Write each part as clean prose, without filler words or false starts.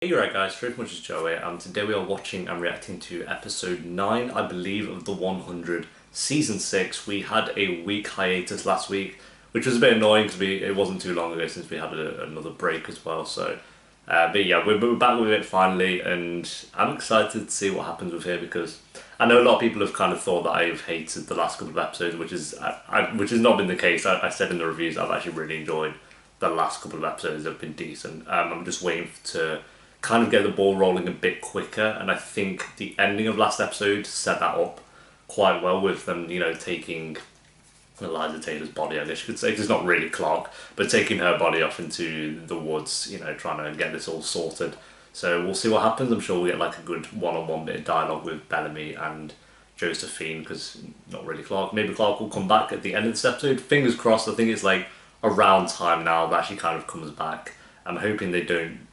Hey, you're right guys, very much as Joey. Today we are watching and reacting to episode 9, I believe, of the 100 season 6. We had a week hiatus last week, which was a bit annoying because it wasn't too long ago since we had another break as well. But yeah, we're back with it finally, and I'm excited to see what happens with here because I know a lot of people have kind of thought that I've hated the last couple of episodes, which has not been the case. I said in the reviews I've actually really enjoyed the last couple of episodes. They've been decent. I'm just waiting to kind of get the ball rolling a bit quicker, and I think the ending of last episode set that up quite well with them, taking Eliza Taylor's body, I guess you could say, 'cause it's not really Clark, but taking her body off into the woods, trying to get this all sorted. So we'll see what happens. I'm sure we'll get like a good one-on-one bit of dialogue with Bellamy and Josephine, because not really Clark. Maybe Clark will come back at the end of this episode. Fingers crossed. I think it's like around time now that she kind of comes back. I'm hoping they don't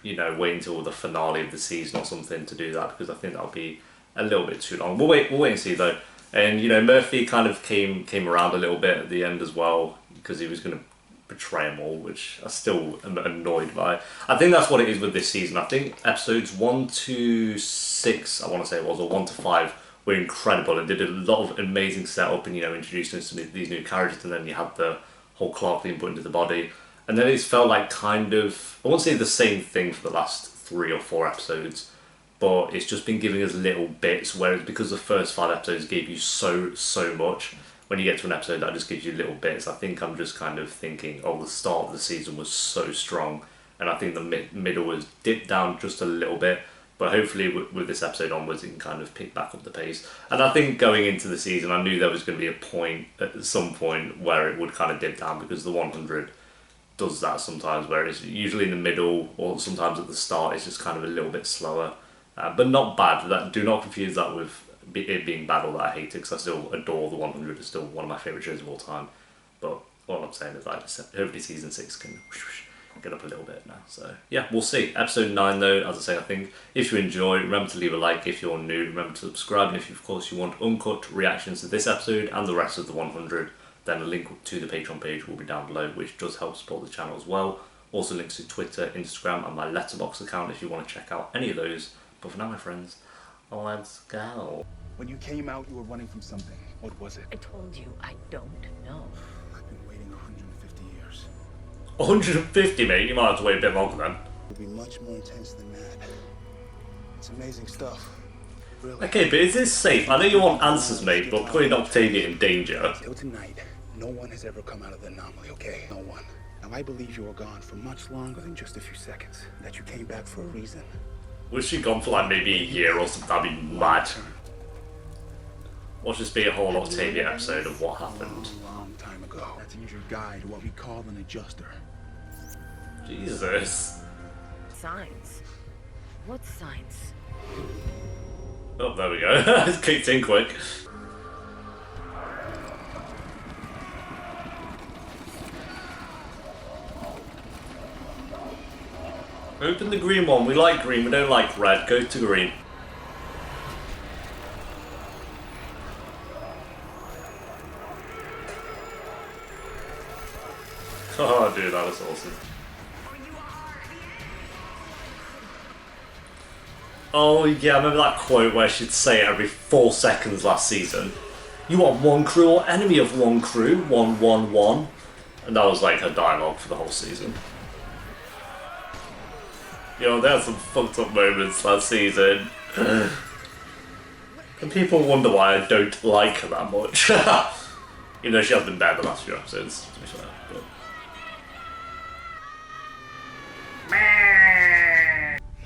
wait until the finale of the season or something to do that, because I think that'll be a little bit too long. We'll wait and see though. And Murphy kind of came around a little bit at the end as well, because he was going to betray them all, which I still am annoyed by. I think that's what it is with this season. I think episodes 1 to 6, I want to say it was, or 1 to 5, were incredible and did a lot of amazing setup and introducing us to these new characters, and then you had the whole Clark being put into the body. And then it's felt like kind of, I won't say the same thing for the last 3 or 4 episodes, but it's just been giving us little bits, whereas because the first 5 episodes gave you so much, when you get to an episode that just gives you little bits, I think I'm just kind of thinking, oh, the start of the season was so strong, and I think the middle was dipped down just a little bit, but hopefully with this episode onwards it can kind of pick back up the pace. And I think going into the season I knew there was going to be a point, at some point, where it would kind of dip down, because the 100 does that sometimes, where it's usually in the middle or sometimes at the start it's just kind of a little bit slower, but not bad. Do not confuse that with it being bad or that I hate it, because I still adore the 100. It's still one of my favourite shows of all time, but all I'm saying is that hopefully season 6 can get up a little bit now. So yeah, we'll see. Episode 9 though, as I say, I think if you enjoy, remember to leave a like. If you're new, remember to subscribe, and if of course you want uncut reactions to this episode and the rest of the 100, then a link to the Patreon page will be down below, which does help support the channel as well. Also links to Twitter, Instagram, and my Letterboxd account if you want to check out any of those. But for now, my friends, let's go. When you came out, you were running from something. What was it? I told you, I don't know. I've been waiting 150 years. 150, mate? You might have to wait a bit longer then. It'll be much more intense than that. It's amazing stuff. Really. Okay, but is this safe? I know you want answers, mate, but putting Octavia in danger. Till tonight, no one has ever come out of the anomaly, okay? No one. Now, I believe you were gone for much longer than just a few seconds. That you came back for a reason. Was she gone for like maybe a year or something? That'd be mad. Watch this be a whole Octavia episode of what happened. Long time ago. That's an injured guide, what we call an adjuster. Jesus. Signs? What signs? Oh, there we go. It's kicked in quick. Open the green one. We like green, we don't like red. Go to green. Oh, dude, that was awesome. Oh yeah, I remember that quote where she'd say it every 4 seconds last season. You want one crew or enemy of one crew? 111. And that was like her dialogue for the whole season. There had some fucked up moments last season. And people wonder why I don't like her that much. Even though she has been bad the last few episodes, to be fair. But...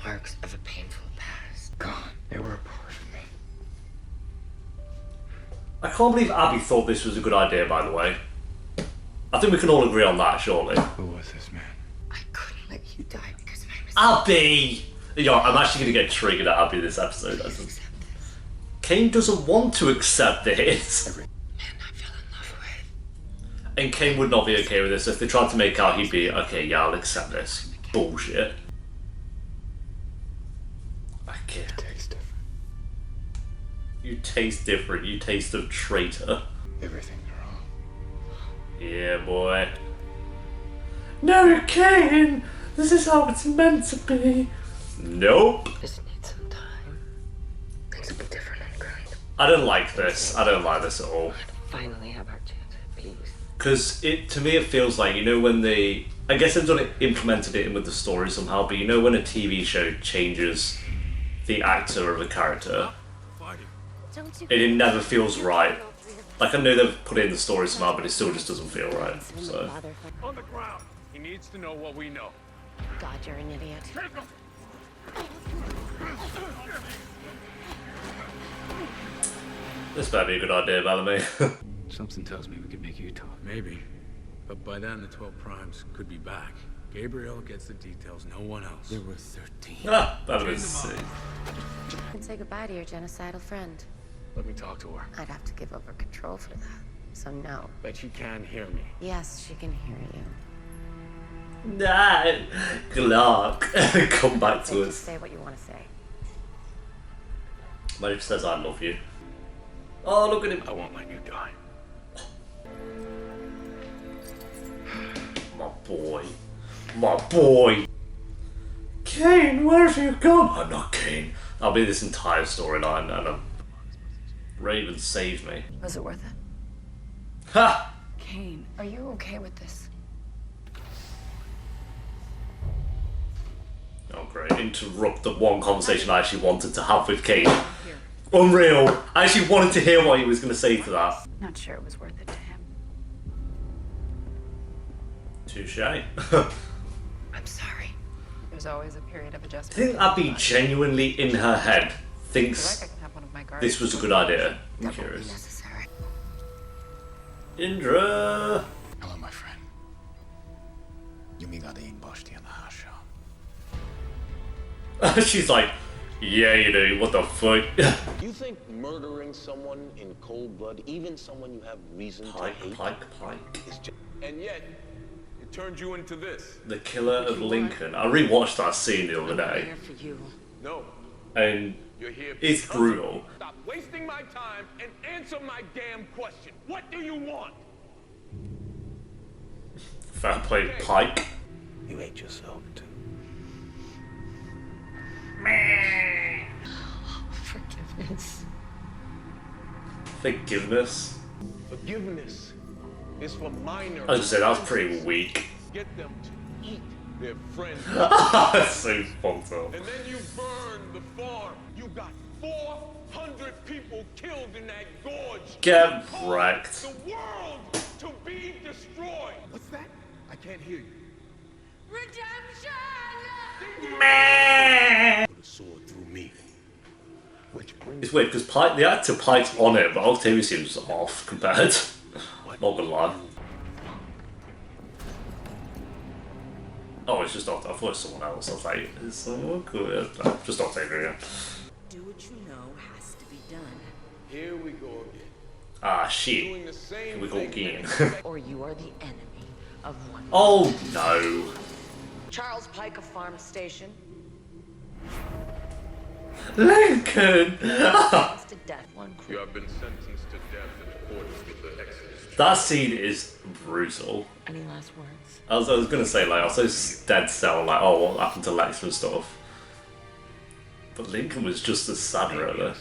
Marks of a painful past. Gone. They were a part of me. I can't believe Abby thought this was a good idea, by the way. I think we can all agree on that, surely. Who was this man? I couldn't let you die because of my mistake. Abby! I'm actually going to get triggered at Abby this episode. Please accept this. Kane doesn't want to accept this. Man I fell in love with. And Kane would not be okay with this. If they tried to make out, he'd be, okay, yeah, I'll accept this. Bullshit. I can't. It tastes different. You taste different. You taste of traitor. Everything's wrong. Yeah, boy. No, Kane! This is how it's meant to be. Nope. Just need some time. Things will be different and grand. I don't like this. I don't like this at all. Finally have our chance at peace. Because to me it feels like, you know, when they, I guess they've implemented it in with the story somehow, but you know when a TV show changes the actor of a character, it never feels right. Like, I know they've put it in the story somehow, but it still just doesn't feel right. So On the ground. He needs to know what we know. God, you're an idiot. this better be a good idea, Bellamy. Something tells me we could make Utah. Maybe. But by then, the 12 primes could be back. Gabriel gets the details, no one else. There were 13. Ah, Bellamy's. And say goodbye to your genocidal friend. Let me talk to her. I'd have to give over control for that. So no. Bet she can hear me. Yes, she can hear you. Nah, Clark, come back to us. Say what you want to say. Mary says I love you. Oh, look at him. I won't let you die. My boy. My boy. Kane, where have you gone? I'm not Kane. That'll be this entire storyline, and Raven saved me. Was it worth it? Ha! Kane, are you okay with this? Oh great, interrupt the one conversation I actually wanted to have with Kane. Unreal. I actually wanted to hear what he was going to say to that. Not sure it was worth it to him. Touche. I'm sorry. There's always a period of I adjustment. think Abby genuinely in her head I feel like thinks I can have one of my guards. this was a good idea. I'm That won't be curious. necessary. Indra! Hello, my friend. Yumiga de Boshti on the house show. She's like, yeah you do, what the fuck? You think murdering someone in cold blood, even someone you have reason to Pike, hate, Pike. is just... And yet, it turned you into this. The Killer of Lincoln. I rewatched that scene the other I'm day, here for you. No, and you're here. it's because- brutal. Stop wasting my time and answer my damn question. What do you want? Fair play, Pike. You hate yourself, too. Forgiveness. Forgiveness. Forgiveness is for minor... I was just say that was pretty weak. Get them to eat their friends. That's so fucked up. And then you burn the farm. You got 400 people killed in that gorge. Get You caused wrecked. The world to be destroyed. What's that? I can't hear you. Put a sword through me. Which brings It's weird because Pike, the actor Pike's on it, but Octavia seems off compared. Not gonna lie. Oh, it's just Octavia. I thought it was someone else. I was like, is someone cool? No, just Octavia, yeah. Do what you know has to be done. Here we go again. Ah, shit. Doing the same Here we go thing again. Or you are the enemy of one. Oh no. Charles Pike of Farm Station. Lincoln! Sentenced to death. One You have been sentenced to death in accordance with the Exodus. That scene is brutal. Any last words? I was gonna say, like, I was so dead cell, like, oh, what happened to Lex and stuff. But Lincoln was just as sad, really.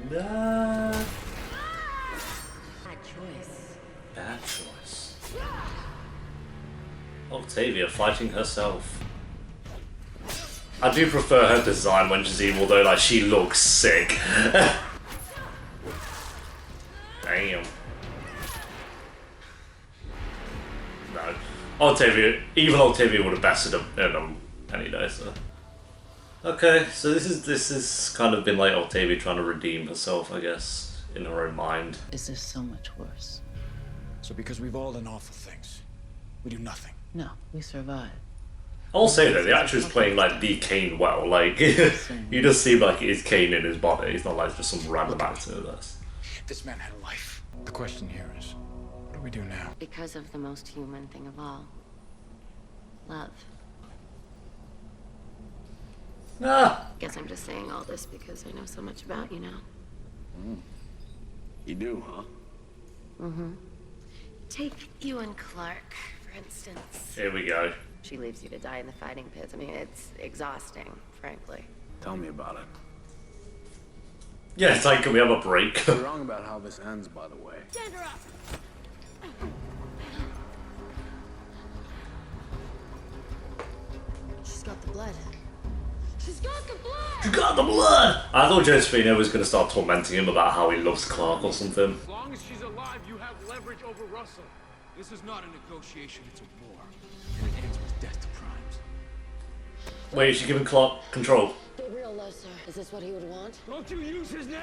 Nah. Bad choice. Bad choice. Octavia fighting herself. I do prefer her design when she's evil, though, like, she looks sick. Damn. No. Octavia, evil Octavia would have bested him any day, so. Okay, so this is kind of been like Octavia trying to redeem herself, I guess, in her own mind. This is so much worse. So because we've all done awful things, we do nothing. No, we survived. I'll say though, the actor is playing like the Kane well. Like, he does seem like it is Kane in his body. He's not like just some random actor. That's This man had a life. The question here is, what do we do now? Because of the most human thing of all. Love. Guess I'm just saying all this because I know so much about you now. You do, huh? Take you and Clark, for for instance. Here we go. She leaves you to die in the fighting pits. I mean, it's exhausting, frankly. Tell me about it. Yeah, it's like, can we have a break? You're wrong about how this ends, by the way. Stand her up! She's got the blood. She's got the blood! You got the blood! I thought Josephina was going to start tormenting him about how he loves Clark or something. As long as she's alive, you have leverage over Russell. This is not a negotiation, it's a war. And it ends with death to Primes. Wait, is she giving Clark control? Gabriel loves her. Is this what he would want? Don't you use his name!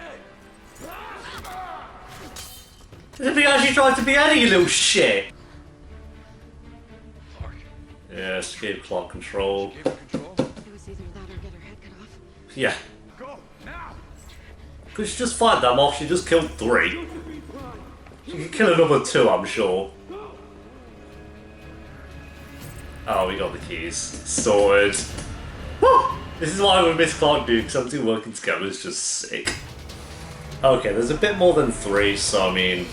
If he actually tried to be Eddie, you little shit! Clark. Yes, gave Clark control. Give her control. It was either that or get her head cut off. Yeah. Go, now! Because she just fired them off, she just killed 3. She could kill another 2, I'm sure. Oh, we got the keys. Sorted. Woo! This is why we miss Clark, dude, because them 2 working together is just sick. Okay, there's a bit more than 3, so I mean,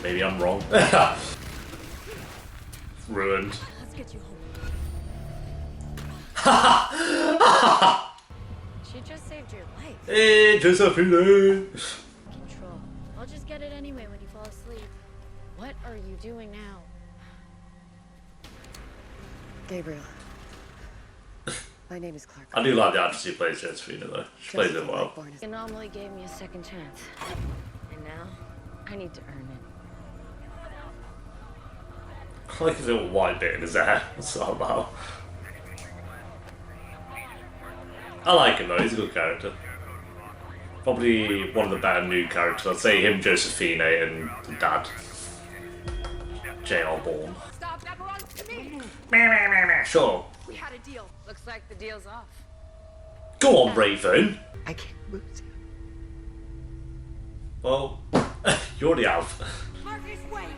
maybe I'm wrong. Ruined. Let's get you home. She just saved your life. Hey, Josephine! Control. I'll just get it anyway when you fall asleep. What are you doing now? Gabriel. My name is Clark. I do like the actress who plays Josephina though. She plays it well. The anomaly gave me a second chance. And now, I need to earn it. I like his little white bit in his hair. What's that about? I like him though, he's a good character. Probably one of the better new characters. I'd say him, Josephina, and the dad. J.R. Bourne. Stop, that belongs to me! Sure. We had a deal. Looks like the deal's off. Go on, Raven. I can't lose him. Well, you already have. Marcus, wait!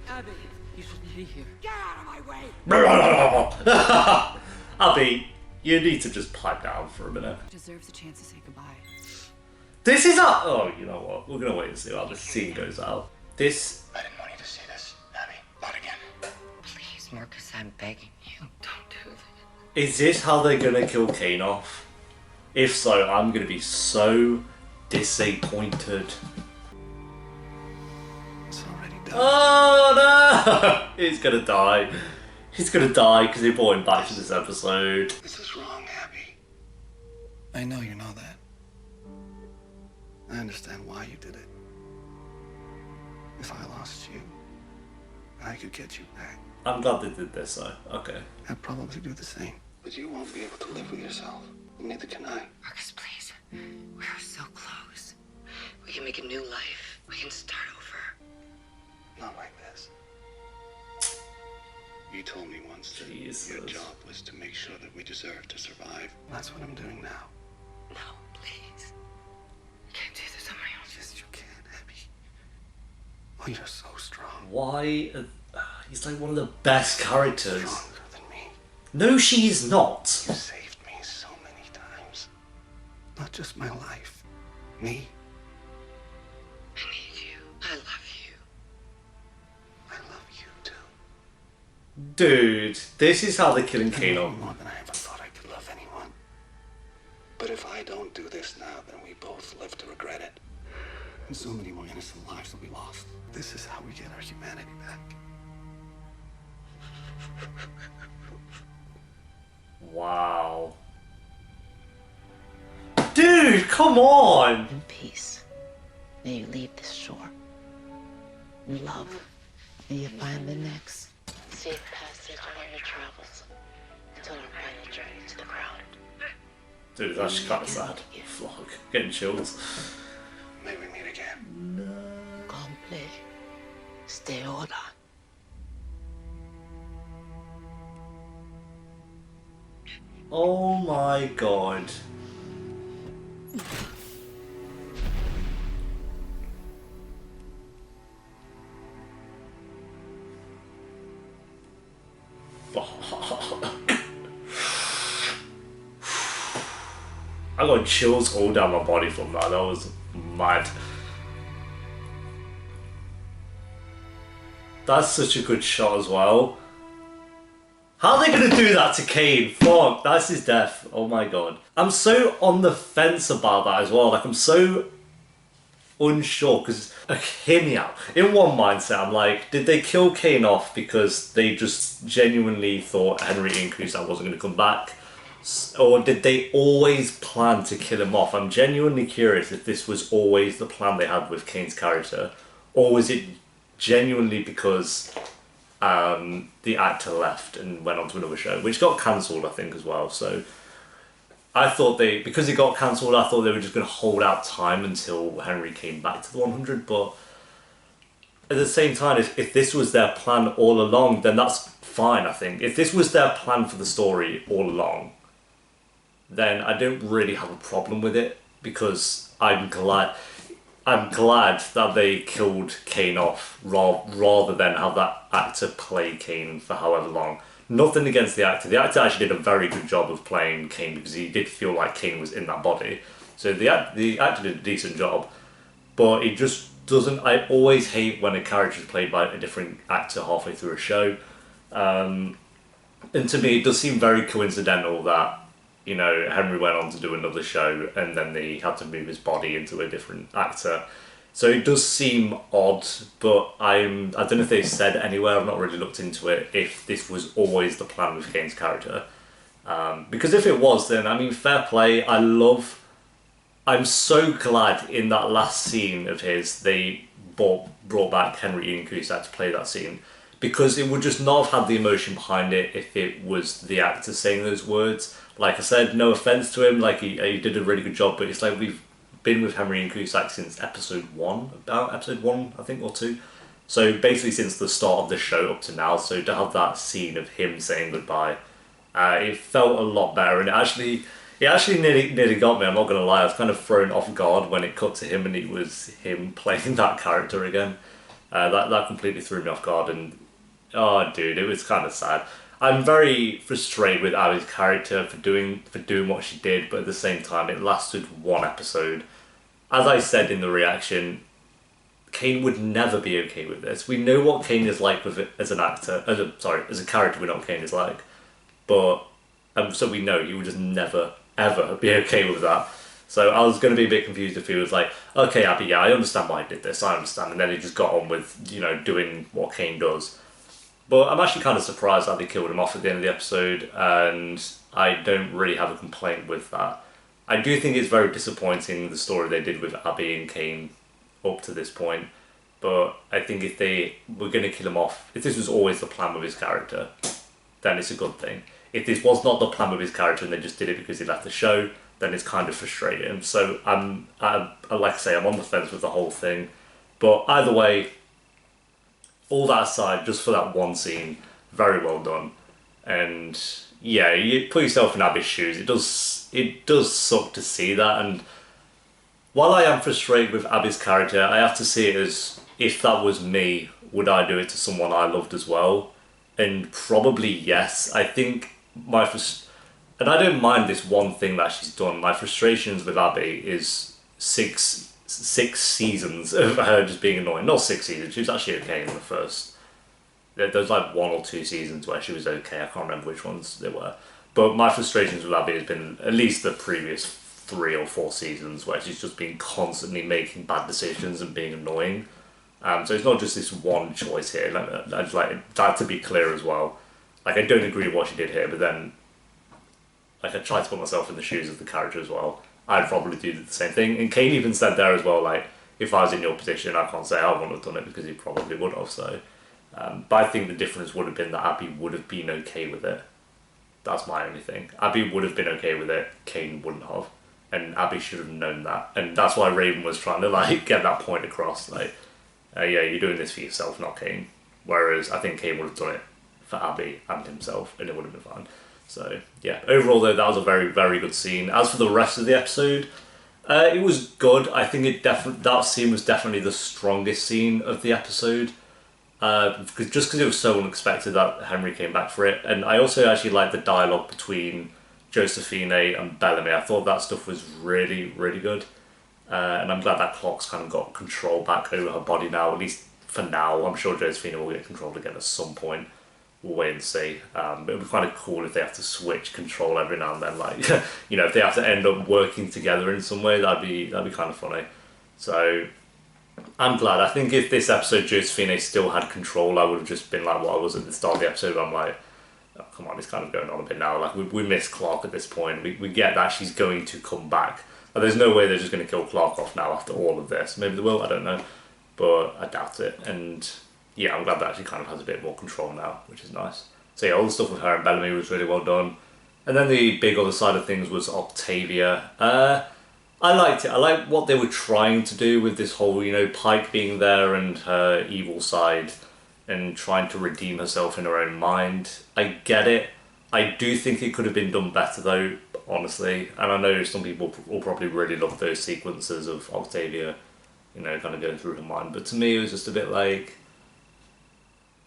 Abby, you shouldn't be here. Get out of my way! Abby, you need to just pipe down for a minute. Deserves a chance to say goodbye. This is our... Oh, you know what? We're gonna wait and see how this scene goes out. This... I didn't want you to see this, Abby. Not again. Please, Marcus, I'm begging you. Don't do this. Is this how they're gonna kill Kane off? If so, I'm gonna be so disappointed. It's already done. Oh no! He's gonna die. He's gonna die because they brought him back to this episode. This is wrong, Abby. I know you know that. I understand why you did it. If I lost you, I could get you back. I'm glad they did this though. Okay. I'd probably do the same. But you won't be able to live with yourself. Neither can I. Marcus, please. We're so close. We can make a new life. We can start over. Not like this. You told me once that Jesus. your job was to make sure that we deserve to survive. That's what I'm doing now. No, please. I can't do this on my own. Yes, you can, Abby. Oh, you're so strong. Why? He's like one of the best characters. Stronger than me. No, she's not. You saved me so many times. Not just my life. Me. I need you. I love you. I love you too. Dude, this is how they're killing Kane off. More than I ever thought I could love anyone. But if I don't do this now, then we both live to regret it. And so many more innocent lives will be lost. This is how we get our humanity back. Wow. Dude, come on! In peace. May you leave this shore. In love. May you find the next. Safe passage on your travels. Until our final journey to the ground. Dude, it's actually kind of sad. Fuck, getting chills. May we meet again. Comple. Stay on. Oh my god. I got chills all down my body from that. That was mad. That's such a good shot as well. How are they going to do that to Kane? Fuck, that's his death. Oh my god. I'm so on the fence about that as well. Like, I'm so unsure, because, hear me out. In one mindset, I'm like, did they kill Kane off because they just genuinely thought Henry Ian Cusack wasn't going to come back? Or did they always plan to kill him off? I'm genuinely curious if this was always the plan they had with Kane's character. Or was it genuinely because the actor left and went on to another show, which got cancelled, I think, as well. So I thought because it got cancelled, I thought they were just going to hold out time until Henry came back to the 100. But at the same time, if this was their plan all along, then that's fine, I think. If this was their plan for the story all along, then I don't really have a problem with it, because I'm glad that they killed Kane off rather than have that actor play Kane for however long. Nothing against the actor. The actor actually did a very good job of playing Kane, because he did feel like Kane was in that body. So the actor did a decent job, but it just doesn't... I always hate when a character is played by a different actor halfway through a show. And to me, it does seem very coincidental that, you know, Henry went on to do another show and then they had to move his body into a different actor. So it does seem odd, but I don't know if they said anywhere, I've not really looked into it, if this was always the plan with Kane's character. Because if it was, then, I mean, fair play. I'm so glad in that last scene of his, they brought back Henry Ian Cusack to play that scene, because it would just not have had the emotion behind it if it was the actor saying those words. Like I said, no offense to him, like he did a really good job, but it's like we've been with Henry Ian Cusack since episode 1, I think, or 2. So basically since the start of the show up to now. So to have that scene of him saying goodbye, it felt a lot better, and it actually nearly got me. I'm not gonna lie, I was kind of thrown off guard when it cut to him and it was him playing that character again. That completely threw me off guard, and oh dude, it was kind of sad. I'm very frustrated with Abby's character for doing what she did, but at the same time, it lasted one episode. As I said in the reaction, Kane would never be okay with this. We know what Kane is like with it as an actor, as a character. We know what Kane is like, but so we know he would just never ever be okay with that. So I was going to be a bit confused if he was like, okay, Abby, yeah, I understand why he did this, I understand, and then he just got on with, you know, doing what Kane does. But I'm actually kind of surprised that they killed him off at the end of the episode, and I don't really have a complaint with that. I do think it's very disappointing, the story they did with Abby and Kane up to this point, but I think if they were going to kill him off, if this was always the plan with his character, then it's a good thing. If this was not the plan with his character and they just did it because he left the show, then it's kind of frustrating. So like I say, I'm on the fence with the whole thing. But either way, all that aside, just for that one scene, very well done. And yeah, you put yourself in Abby's shoes. It does suck to see that. And while I am frustrated with Abby's character, I have to see it as, if that was me, would I do it to someone I loved as well? And probably yes. I think and I don't mind this one thing that she's done. My frustrations with Abby is six seasons of her just being annoying. Not 6 seasons, she was actually okay in the first. There's like 1 or 2 seasons where she was okay, I can't remember which ones they were. But my frustrations with Abby has been at least the previous 3 or 4 seasons where she's just been constantly making bad decisions and being annoying. So it's not just this one choice here. I just like that to be clear as well. Like, I don't agree with what she did here, but then like I try to put myself in the shoes of the character as well. I'd probably do the same thing. And Kane even said there as well, like, if I was in your position, I can't say I wouldn't have done it, because he probably would have. So, but I think the difference would have been that Abby would have been okay with it. That's my only thing. Abby would have been okay with it. Kane wouldn't have, and Abby should have known that. And that's why Raven was trying to like get that point across. Like, yeah, you're doing this for yourself, not Kane. Whereas I think Kane would have done it for Abby and himself, and it would have been fine. So yeah, overall though, that was a very, very good scene. As for the rest of the episode, it was good. I think that scene was definitely the strongest scene of the episode, because it was so unexpected that Henry came back for it. And I also actually liked the dialogue between Josephine and Bellamy. I thought that stuff was really, really good, and I'm glad that Clock's kind of got control back over her body now, at least for now. I'm sure Josephina will get control again at some point. We'll wait and see. But it would be kind of cool if they have to switch control every now and then. Like, you know, if they have to end up working together in some way, that'd be kind of funny. So I'm glad. I think if this episode Josephine still had control, I would have just been like what I was at the start of the episode. I'm like, oh, come on, it's kind of going on a bit now. Like, we miss Clark at this point. We get that she's going to come back. But there's no way they're just going to kill Clark off now after all of this. Maybe they will, I don't know. But I doubt it. And yeah, I'm glad that she kind of has a bit more control now, which is nice. So yeah, all the stuff with her and Bellamy was really well done. And then the big other side of things was Octavia. I liked it. I liked what they were trying to do with this whole, you know, Pike being there and her evil side and trying to redeem herself in her own mind. I get it. I do think it could have been done better though, honestly. And I know some people will probably really love those sequences of Octavia, you know, kind of going through her mind. But to me, it was just a bit like,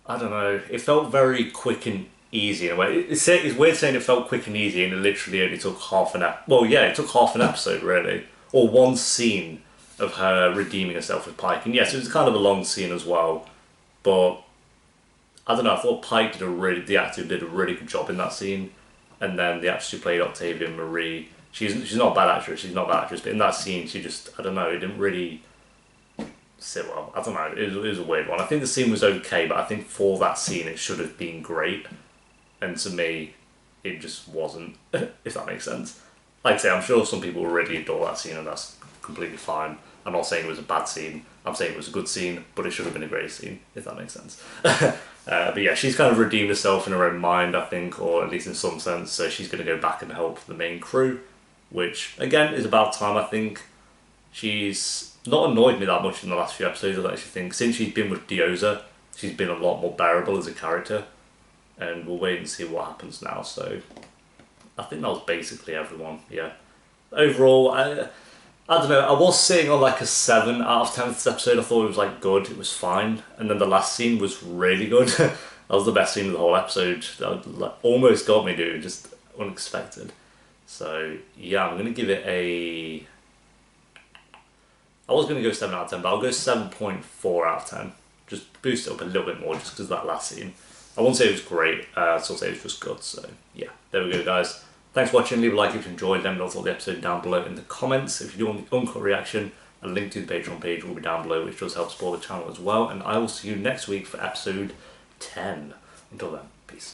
I don't know, it felt very quick and easy in a way. It's weird saying it felt quick and easy and it literally only took half an episode. Well, yeah, it took half an episode, really. Or one scene of her redeeming herself with Pike. And yes, it was kind of a long scene as well. But, I don't know, I thought Pike the actor did a really good job in that scene. And then the actress who played Octavia, Marie, she's not a bad actress, but in that scene, she just, I don't know, it didn't really sit well. I don't know, it was a weird one. I think the scene was okay, but I think for that scene it should have been great. And to me, it just wasn't, if that makes sense. Like I say, I'm sure some people really adore that scene and that's completely fine. I'm not saying it was a bad scene, I'm saying it was a good scene, but it should have been a great scene, if that makes sense. But yeah, she's kind of redeemed herself in her own mind, I think, or at least in some sense, so she's going to go back and help the main crew, which, again, is about time, I think. She's not annoyed me that much in the last few episodes, I actually think. Since she's been with Dioza, she's been a lot more bearable as a character, and we'll wait and see what happens now, so I think that was basically everyone, yeah. Overall, I don't know, I was sitting on like a 7 out of 10 for this episode. I thought it was like good, it was fine. And then the last scene was really good. That was the best scene of the whole episode. That almost got me, dude, just unexpected. So yeah, I'm going to give it a... I was going to go 7 out of 10, but I'll go 7.4 out of 10. Just boost it up a little bit more just because of that last scene. I won't say it was great, I'll say it was just good. So yeah, there we go, guys. Thanks for watching. Leave a like if you enjoyed. Let me know what you thought of the episode down below in the comments. If you do want the uncut reaction, a link to the Patreon page will be down below, which does help support the channel as well. And I will see you next week for episode 10. Until then, peace.